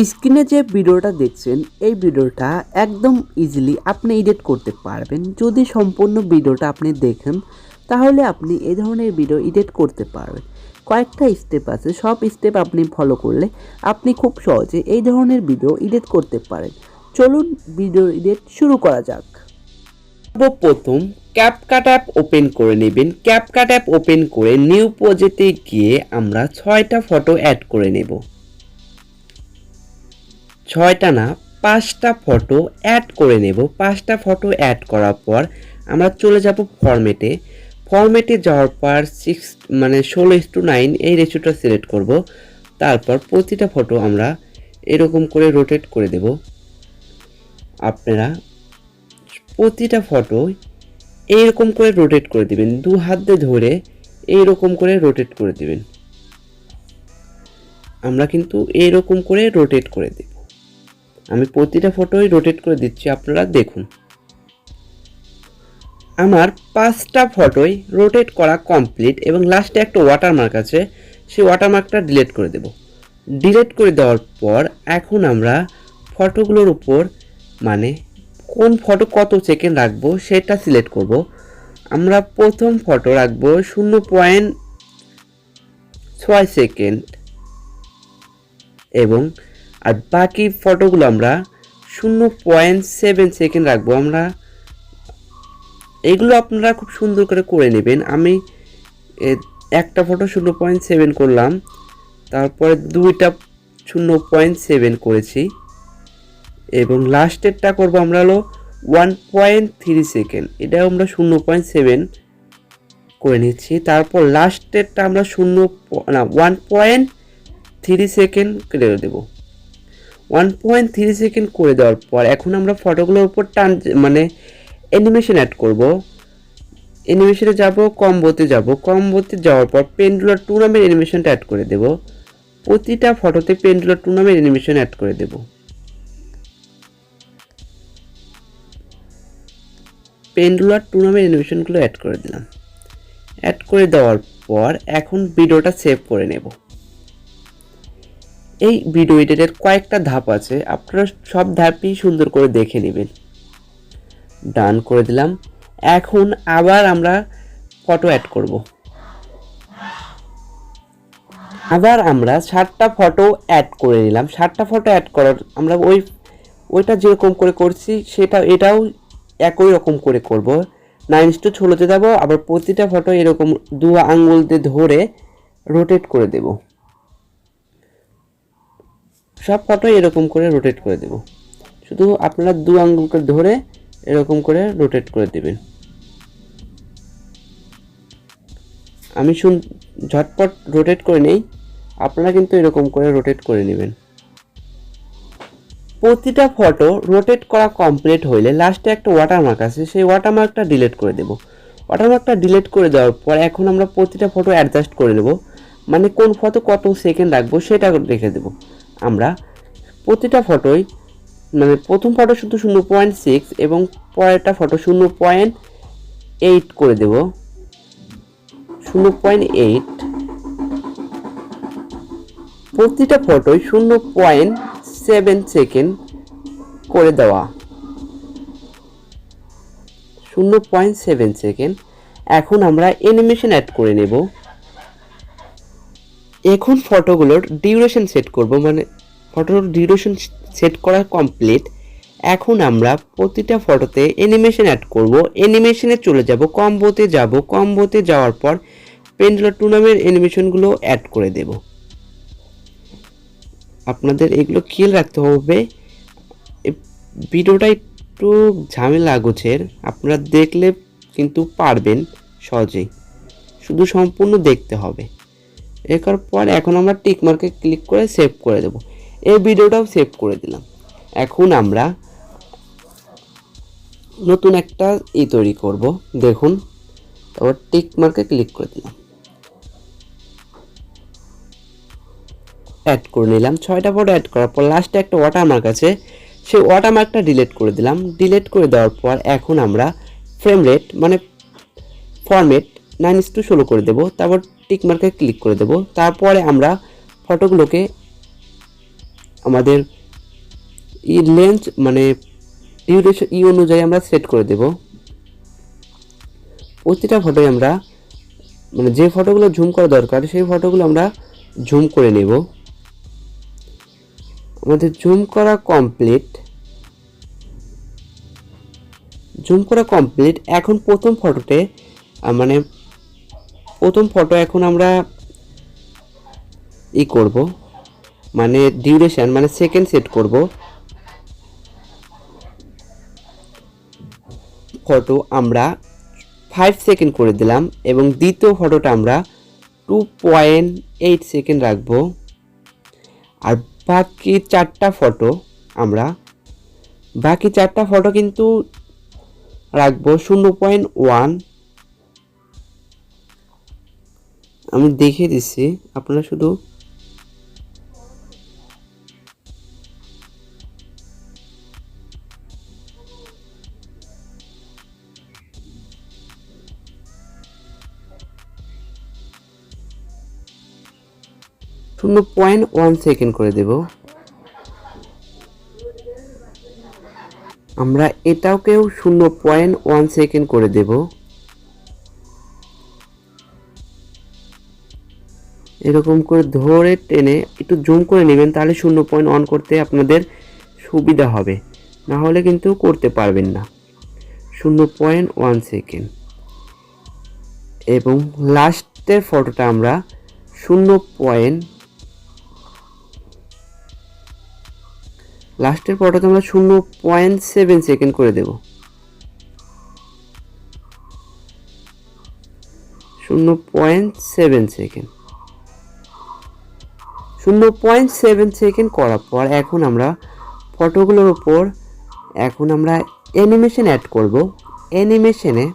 স্ক্রিনে যে ভিডিওটা দেখছেন এই ভিডিওটা একদম ইজিলি আপনি এডিট করতে পারবেন। যদি সম্পূর্ণ ভিডিওটা আপনি দেখেন তাহলে আপনি এই ধরনের ভিডিও এডিট করতে পারবেন। কয়েকটা স্টেপ আছে, সব স্টেপ আপনি ফলো করলে আপনি খুব সহজে এই ধরনের ভিডিও এডিট করতে পারেন। চলুন ভিডিও এডিট শুরু করা যাক। সর্বপ্রথম ক্যাপকাট অ্যাপ ওপেন করে নেবেন। ক্যাপকাট অ্যাপ ওপেন করে নিউ প্রজেক্টে গিয়ে আমরা 6টা ফটো অ্যাড করে নেব। 6টা না 5টা ফটো অ্যাড করে নেব। 5টা ফটো অ্যাড করার পর আমরা চলে যাব ফরম্যাটে যাওয়ার পর 16:9 এই রেশিওটা সিলেক্ট করব। তারপর প্রতিটা ফটো আমরা এরকম করে রোটেট করে দেব। আপনারা প্রতিটা ফটো এইরকম করে রোটেট করে দিবেন, দু হাত দিয়ে ধরে এইরকম করে রোটেট করে দিবেন। আমরা কিন্তু এইরকম করে রোটেট করে দেব। আমি প্রতিটা ফটোই রোটেট করে দিচ্ছি, আপনারা দেখুন। আমার 5টা ফটোই রোটেট করা কমপ্লিট এবং লাস্টে একটা ওয়াটারমার্ক আছে, সেই ওয়াটারমার্কটা ডিলিট করে দেব। ডিলিট করে দেওয়ার পর এখন আমরা ফটোগুলোর উপর কোন ফটো কত সেকেন্ড রাখবো সেটা সিলেক্ট করব। আমরা প্রথম ফটো রাখবো 0.6 সেকেন্ড এবং আর বাকি ফটোগুলো আমরা 0.7 সেকেন্ড রাখবো। আমরা এগুলো আপনারা খুব সুন্দর করে নেবেন। আমি একটা ফটো 0.7 করলাম, তারপরে দুইটা 0.7 করেছি এবং লাস্টেরটা করব আমরা হলো 1.3 সেকেন্ড। এটাও আমরা 0.7 করে নিচ্ছি। তারপর লাস্টেরটা আমরা 1.3 সেকেন্ড করে দেব। 1.3 সেকেন্ড করে দেওয়ার পর এখন আমরা ফটোগুলোর উপর অ্যানিমেশন অ্যাড করব। অ্যানিমেশনে যাব, কম্বোতে যাওয়ার পর পেন্ডুলার টু নামের অ্যানিমেশনটা অ্যাড করে দেব। প্রতিটা ফটোতে পেন্ডুলার টু নামের অ্যানিমেশন অ্যাড করে দেব। পেন্ডুলার টু নামের অ্যানিমেশনগুলো অ্যাড করে দিলাম। অ্যাড করে দেওয়ার পর এখন ভিডিওটা সেভ করে নেব। এই ভিডিও এডিটের কয়েকটা ধাপ আছে, আপনারা সব ধাপই সুন্দর করে দেখে নেবেন। ডান করে দিলাম। এখন আবার আমরা ফটো অ্যাড করব। আবার আমরা 7টা ফটো অ্যাড করে নিলাম। 7টা ফটো অ্যাড করার আমরা ওইটা যেরকম করে করছি এটাও একই রকম করে করব। 9:16 যাব। আবার প্রতিটা ফটো এরকম দু আঙ্গুল দিয়ে ধরে রোটেট করে দেব। সব ফটো এরকম করে রোটেট করে দেব। শুধু আপনারা দু আঙ্গুলকে ধরে এরকম করে রোটেট করে দেবেন। আমি ঝটপট রোটেট করে নেই, আপনারা কিন্তু এরকম করে রোটেট করে নেবেন। প্রতিটা ফটো রোটেট করা কমপ্লিট হইলে লাস্টে একটা ওয়াটারমার্ক আছে, সেই ওয়াটারমার্কটা ডিলিট করে দেব। ওয়াটারমার্কটা ডিলিট করে দেওয়ার পর এখন আমরা প্রতিটা ফটো অ্যাডজাস্ট করে নেব, কোন ফটো কত সেকেন্ড রাখবো সেটা রেখে দেব। আমরা প্রতিটা ফটোই প্রথম ফটো শুধু 0.6 এবং পরেরটা ফটো 0.8 করে দেব। 0.8 প্রতিটা ফটোই 0.7 সেকেন্ড করে দেওয়া। 0.7 সেকেন্ড। এখন আমরা অ্যানিমেশন অ্যাড করে নেব। এখন ফটোগুলোর ডিউরেশন সেট করব, ফটোর ডিউরেশন সেট করা কমপ্লিট। এখন আমরা প্রতিটা ফটোতে অ্যানিমেশন অ্যাড করব। অ্যানিমেশনে চলে যাব, কম্বোতে যাওয়ার পর পেন্ডুলার টু নামের অ্যানিমেশনগুলো অ্যাড করে দেব। আপনাদের এগুলো খেয়াল রাখতে হবে। ভিডিওটা একটু ঝামেলা গোছের, আপনারা দেখলে কিন্তু পারবেন সহজেই, শুধু সম্পূর্ণ দেখতে হবে। এরপর এখন আমরা টিক মার্কে ক্লিক করে সেভ করে দেব। এই ভিডিওটাও সেভ করে দিলাম। এখন আমরা নতুন একটা তৈরি করব, দেখুন। তারপর টিক মার্কে ক্লিক করে দিলাম, অ্যাড করে নিলাম। 6টা ফটো অ্যাড করার পর লাস্টে একটা ওয়াটারমার্ক আছে, সেই ওয়াটারমার্কটা ডিলিট করে দিলাম। ডিলিট করে দেওয়ার পর এখন আমরা ফ্রেম রেট ফরম্যাট 9:16 করে দেব। তারপর টিক মার্কে ক্লিক করে দেব। তারপরে আমরা ফটোগুলোকে আমাদের লেন্থ মানে ডিউরেশন অনুযায়ী আমরা সেট করে দেব। প্রতিটা ফটোয় আমরা মানে যে ফটোগুলো জুম করা দরকার সেই ফটোগুলো আমরা জুম করে নেব। আমাদের জুম করা কমপ্লিট। এখন প্রথম ফটোতে মানে প্রথম ফটো এখন আমরা করব মানে ডিউরেশন মানে সেকেন্ড সেট করব। ফটো আমরা 5 সেকেন্ড করে দিলাম এবং দ্বিতীয় ফটোটা আমরা 2.8 সেকেন্ড রাখবো। আর বাকি চারটা ফটো কিন্তু রাখবো 0.1। আমি দেখিয়ে দিচ্ছি, আপনারা শুধু সেকেন্ড করে দেব। আমরা এটাকেও 0.1 সেকেন্ড করে দেব। এরকম করে ধরে টেনে একটু জুম করে নেবেন, তাহলে 0.1 করতে আপনাদের সুবিধা হবে, না হলে কিন্তু করতে পারবেন না। 0.1 সেকেন্ড। এবং লাস্টের ফটোটা আমরা 0.7 সেকেন্ড করে দেব। 0.7 সেকেন্ড। 0.7 সেকেন্ড করার পর এখন আমরা ফটোগুলোর উপর অ্যানিমেশন অ্যাড করব। অ্যানিমেশনে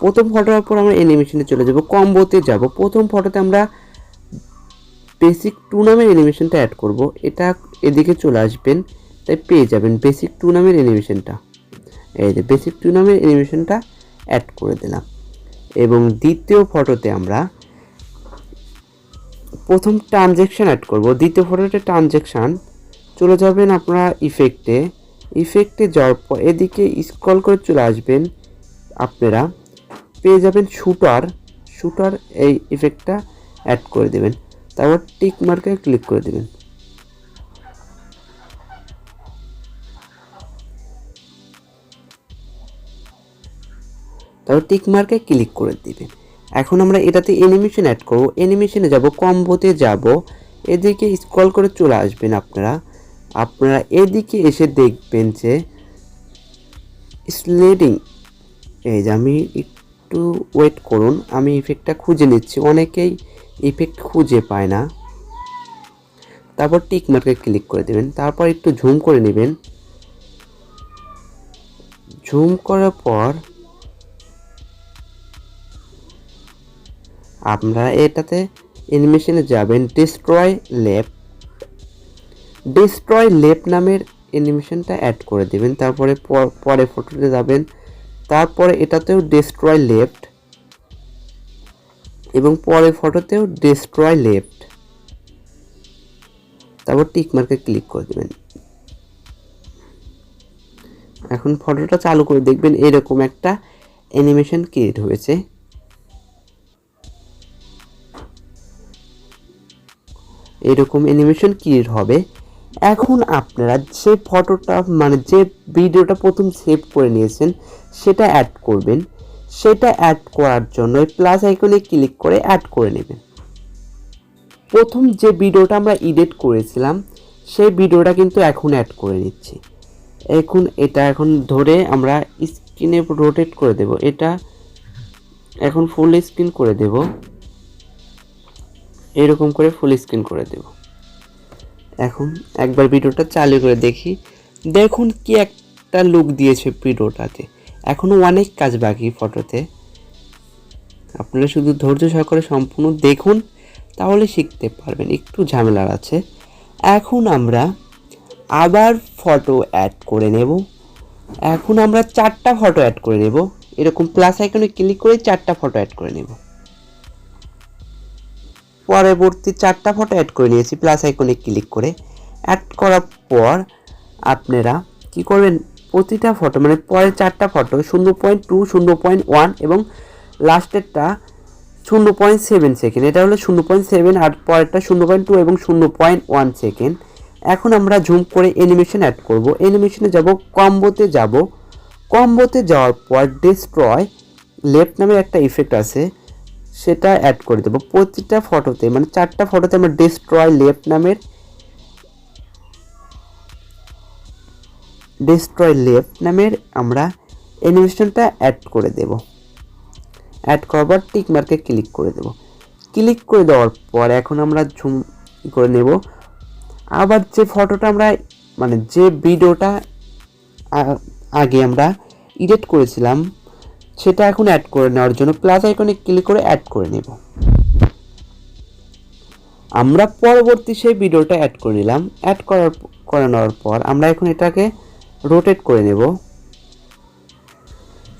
প্রথম ফটোর উপর আমরা অ্যানিমেশনে চলে যাব, কম্বোতে যাব। প্রথম ফটোতে আমরা বেসিক 2 নামের অ্যানিমেশনটা অ্যাড করব। এটা এদিকে চলে আসবেন, তাই পেয়ে যাবেন বেসিক 2 নামের অ্যানিমেশনটা। এই যে বেসিক 2 নামের অ্যানিমেশনটা অ্যাড করে দিলাম। এবং দ্বিতীয় ফটোতে আমরা প্রথম ট্রানজ্যাকশন অ্যাড করব। দ্বিতীয় ফটোতে ট্রানজ্যাকশন চলে যাবেন আপনারা ইফেক্টে যাওয়ার পর এদিকে স্ক্রল করে চলে আসবেন, আপনারা পেয়ে যাবেন শুটার। এই ইফেক্টটা অ্যাড করে দেবেন, তারপর টিক মার্কে ক্লিক করে দেবেন। এখন আমরা এটাতে অ্যানিমেশন অ্যাড করব। অ্যানিমেশনে যাব, কম্বোতে যাব, এদিকে স্ক্রল করে চলে আসবেন। আপনারা এদিকে এসে দেখবেন যে স্লেডিং। এই যে আমি একটু ওয়েট করুন, আমি ইফেক্টটা খুঁজে নিচ্ছি, অনেকেই ইফেক্ট খুঁজে পায় না। তারপর টিক মার্কে ক্লিক করে দেবেন, তারপর একটু জুম করে নেবেন। জুম করার পর আপনারা এটাতে অ্যানিমেশনে যাবেন, ডিস্ট্রয় লেফট নামের অ্যানিমেশনটা অ্যাড করে দেবেন। তারপরে পরে ফটোতে যাবেন, তারপরে এটাতেও ডিস্ট্রয় লেফট এবং পরে ফটোতেও ডিস্ট্রয় লেফট, তারপর টিক মার্কে ক্লিক করে দেবেন। এখন ফটোটা চালু করে দেখবেন এরকম একটা অ্যানিমেশন ক্রিয়েট হয়েছে। এরকম অ্যানিমেশন ক্রিয়েট হবে। এখন আপনারা যে ফটোটা মানে যে ভিডিওটা প্রথম সেভ করে নিয়েছেন সেটা অ্যাড করবেন। সেটা অ্যাড করার জন্য প্লাস আইকনে ক্লিক করে অ্যাড করে নেবেন। প্রথম যে ভিডিওটা আমরা এডিট করেছিলাম সেই ভিডিওটা কিন্তু এখন অ্যাড করে নিচ্ছি। এখন ধরে আমরা স্ক্রিনে রোটেট করে দেব। এটা এখন ফুল স্ক্রিন করে দেব, এরকম করে ফুল স্ক্রিন করে দেব। এখন একবার ভিডিওটা চালু করে দেখুন কি একটা লুক দিয়েছে ভিডিওটাতে। এখনো অনেক কাজ বাকি ফটোতে, আপনারা শুধু ধৈর্য সহকারে সম্পূর্ণ দেখুন, তাহলে শিখতে পারবেন। একটু ঝামেলার আছে। এখন আমরা আবার ফটো অ্যাড করে নেব। এখন আমরা 4টা ফটো অ্যাড করে নেব। এরকম প্লাস আইকনে ক্লিক করে 4টা ফটো অ্যাড করে নেব। পরবর্তী 4টা ফটো অ্যাড করে নিয়েছি প্লাস আইকনে ক্লিক করে। অ্যাড করার পর আপনারা কি করবেন, প্রতিটা ফটো মানে পরের 4টা ফটো 0.2, 0.1 এবং লাস্টেরটা 0.7 সেকেন্ড, এটা হলো 0.7 আর পরেরটা 0.2 এবং 0.1 সেকেন্ড। এখন আমরা জুম করে অ্যানিমেশন অ্যাড করব। অ্যানিমেশনে যাব, কম্বোতে যাব, কম্বোতে যাওয়ার পর ডিস্ট্রয় লেফট নামের একটা ইফেক্ট আছে, সেটা অ্যাড করে দেবো প্রতিটা ফটোতে, মানে 4টা ফটোতে আমরা ডিস্ট্রয় লেফট নামের আমরা অ্যানিমেশনটা অ্যাড করে দেব। অ্যাড করার পর টিক মার্কে ক্লিক করে দেব। ক্লিক করে দেওয়ার পর এখন আমরা জুম করে নেব। আবার যে ফটোটা আমরা মানে যে ভিডিওটা আগে আমরা এডিট করেছিলাম সেটা এখন অ্যাড করে নেওয়ার জন্য প্লাস আইকনে ক্লিক করে অ্যাড করে নেব। আমরা পরবর্তী সেই ভিডিওটা অ্যাড করে নিলাম। অ্যাড করে নেওয়ার পর আমরা এখন এটাকে রোটেট করে নেব,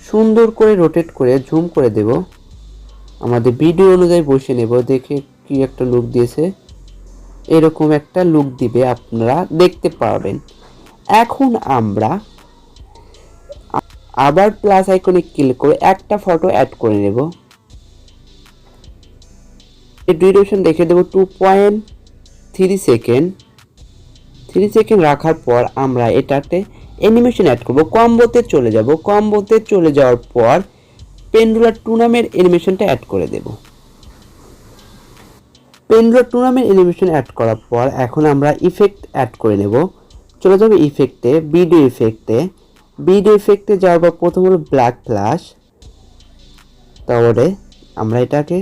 সুন্দর করে রোটেট করে জুম করে দেব, আমাদের ভিডিও অনুযায়ী বসে নেব। দেখে কি একটা লুক দিয়েছে, এরকম একটা লুক দিবে, আপনারা দেখতে পারবেন। এখন আমরা আবার প্লাস আইকনে ক্লিক করে একটা ফটো অ্যাড করে নেব। এই ডিউরেশন রেখে দেব 2.3 সেকেন্ড। 3 সেকেন্ড রাখার পর আমরা এটাতে অ্যানিমেশন অ্যাড করব। কম্বোতে চলে যাব, কম্বোতে চলে যাওয়ার পর পেন্ডুলার টুর্নামেন্ট অ্যানিমেশনটা অ্যাড করে দেব। পেন্ডুলার টুর্নামেন্ট অ্যানিমেশন অ্যাড করার পর এখন আমরা ইফেক্ট অ্যাড করে নেব। চলে যাবে ইফেক্টে, ভিডিও ইফেক্টে যাওয়ার পর প্রথম হলো ব্ল্যাক ফ্ল্যাশ, তারপরে আমরা এটাকে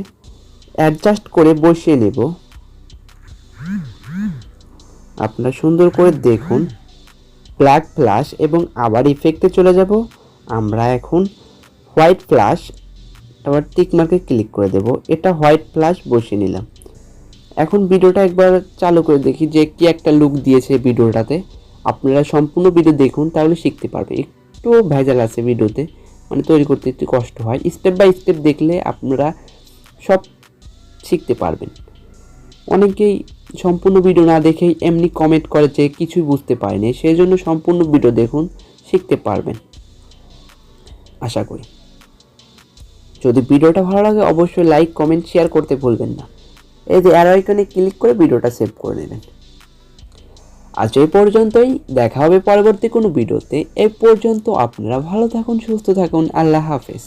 অ্যাডজাস্ট করে বসিয়ে নেব। আপনারা সুন্দর করে দেখুন ব্ল্যাক ফ্ল্যাশ, এবং আবার ইফেক্টে চলে যাব। আমরা এখন হোয়াইট ফ্ল্যাশ, তারপর টিক মার্কে ক্লিক করে দেব। এটা হোয়াইট ফ্ল্যাশ বসিয়ে নিলাম। এখন ভিডিওটা একবার চালু করে দেখি যে কি একটা লুক দিয়েছে ভিডিওটাতে। আপনারা সম্পূর্ণ ভিডিও দেখুন, তাহলে শিখতে পারবে। একটু ভেজাল আছে ভিডিওতে, মানে তৈরি করতে একটু কষ্ট হয়। স্টেপ বাই স্টেপ দেখলে আপনারা সব শিখতে পারবেন। অনেকেই সম্পূর্ণ ভিডিও না দেখেই এমনি কমেন্ট করে যে কিছুই বুঝতে পারেনি, সেই জন্য সম্পূর্ণ ভিডিও দেখুন, শিখতে পারবেন আশা করি। যদি ভিডিওটা ভালো লাগে অবশ্যই লাইক, কমেন্ট, শেয়ার করতে ভুলবেন না। এই যে অ্যারো আইকনে ক্লিক করে ভিডিওটা সেভ করে নেবেন। আজ এই পর্যন্তই, দেখা হবে পরবর্তী কোনো ভিডিওতে। এই পর্যন্ত আপনারা ভালো থাকুন, সুস্থ থাকুন। আল্লাহ হাফেজ।